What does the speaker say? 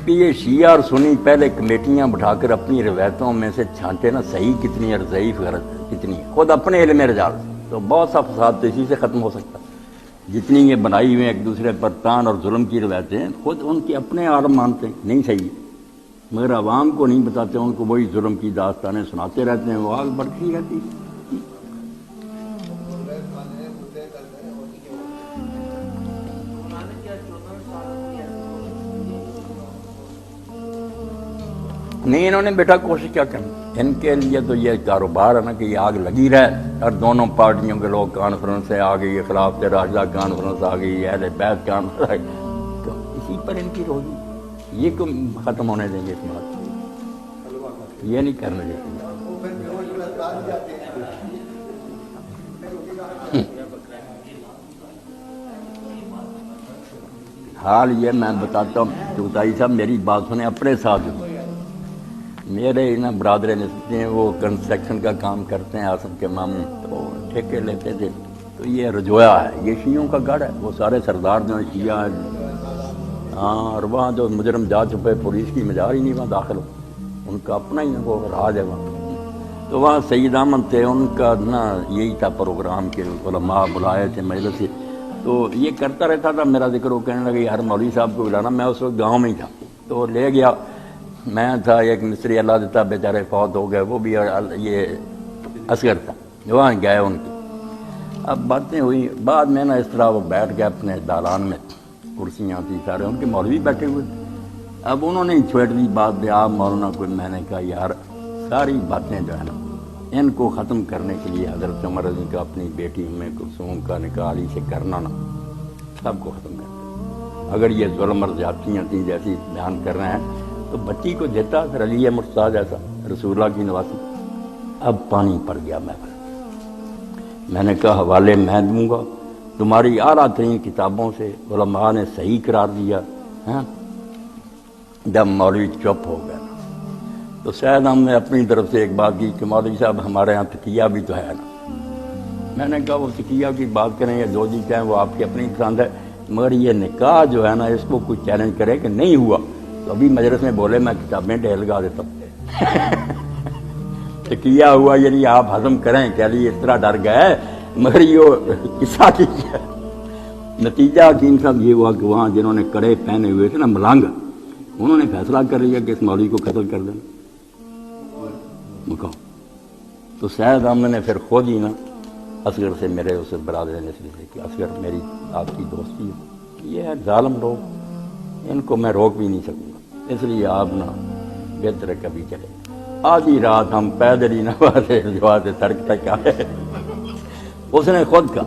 کہ یہ شیعہ اور سنی پہلے کمیٹیاں بٹھا کر اپنی روایتوں میں سے چھانٹے نا صحیح کتنی اور ضعیف کتنی ہے، خود اپنے علم رجال تو بہت سا فساد تو اسی سے ختم ہو سکتا ہے۔ جتنی یہ بنائی ہوئے ایک دوسرے پر تان اور ظلم کی روایتیں خود ان کے اپنے عالم مانتے ہیں نہیں صحیح، مگر عوام کو نہیں بتاتے، ان کو وہی ظلم کی داستانیں سناتے رہتے ہیں، وہ آگ بڑھتی رہتی ہے۔ نہیں انہوں نے بیٹا کوشش کیا کرنی، ان کے لیے تو یہ کاروبار ہے نا کہ یہ آگ لگی رہے، اور دونوں پارٹیوں کے لوگ کانفرنس سے آ گئی، خلافت راشدہ کانفرنس آ گئی، اہل بیت کانفرنس آ گئی، تو اسی پر ان کی روزی، یہ کیوں ختم ہونے دیں گے اس بات کو؟ یہ نہیں کرنے دیتے۔ حال یہ میں بتاتا ہوں، چغتائی صاحب میری بات سنیں، اپنے ساتھ میرے نا برادر نسبت ہیں، وہ کنسٹرکشن کا کام کرتے ہیں، آصف کے ماموں، تو ٹھیکے لیتے تھے، تو یہ رجویا ہے، یہ شیعوں کا گڑھ ہے، وہ سارے سردار جو شیعہ ہیں، ہاں، اور وہاں جو مجرم جا چکے پولیس کی مجال ہی نہیں وہاں داخل ہو، ان کا اپنا ہی وہ راج ہے وہاں۔ تو وہاں سید احمد تھے، ان کا نا یہی تھا پروگرام کے علماء بلائے تھے مجلس سے، تو یہ کرتا رہتا تھا، میرا ذکر وہ کہنے لگا ہر مولوی صاحب کو بلانا، میں اس وقت گاؤں میں ہی تھا، تو لے گیا، میں تھا، ایک مستری اللہ دیتا بیچارے فوت ہو گئے، وہ بھی یہ اصغر تھا، وہاں گئے ان کی، اب باتیں ہوئی، بعد میں نا اس طرح وہ بیٹھ گئے اپنے دالان میں، کرسیاں تھی سارے، ان کے مولوی بیٹھے ہوئے تھے، اب انہوں نے چھوڑ دی بات دے آپ مولانا کوئی، میں نے کہا یار ساری باتیں جو ہے نا ان کو ختم کرنے کے لیے حضرت عمر رضی کا اپنی بیٹی ام کلثوم کا نکاح علی سے کرنا نا، سب کو ختم کرنا، اگر یہ ظلم اور زیادتیاں تھیں جیسی بیان کر رہے ہیں تو بچی کو دیتا پھر علی مرتضیٰ جیسا رسول اللہ کی نواسی۔ اب پانی پڑ گیا میں نے کہا حوالے میں دوں گا، تمہاری اعلیٰ ترین کتابوں سے علماء نے صحیح قرار دیا، ہاں، جب مولوی چپ ہو گیا تو شاید ہم نے اپنی طرف سے ایک بات کی کہ مولوی صاحب ہمارے ہاں تقیہ بھی تو ہے نا، میں نے کہا وہ تقیہ کی بات کریں یا جو جی کہیں وہ آپ کی اپنی پسند ہے، مگر یہ نکاح جو ہے نا اس کو کوئی چیلنج کرے کہ نہیں ہوا تو ابھی مجلس میں بولے میں کتابیں ڈھیر لگا دیتا ہوں۔ تقیہ ہوا یعنی آپ ہضم کریں کہ علی اس طرح ڈر گئے، مگر یہ قصہ کی نتیجہ حکیم صاحب یہ ہوا کہ وہاں جنہوں نے کڑے پہنے ہوئے تھے نا ملنگ، انہوں نے فیصلہ کر لیا کہ اس مولوی کو قتل کر دینا، تو سید احمد نے پھر خود ہی نا اصغر سے میرے اسے برادر نسبت سے کہ اصغر میری آپ کی دوستی ہے، یہ ہے ظالم لوگ، ان کو میں روک بھی نہیں سکوں گا، اس لیے آپ نا بہتر کبھی چلے۔ آدھی رات ہم پیدل ہی نواز سڑک تک آئے، اس نے خود کہا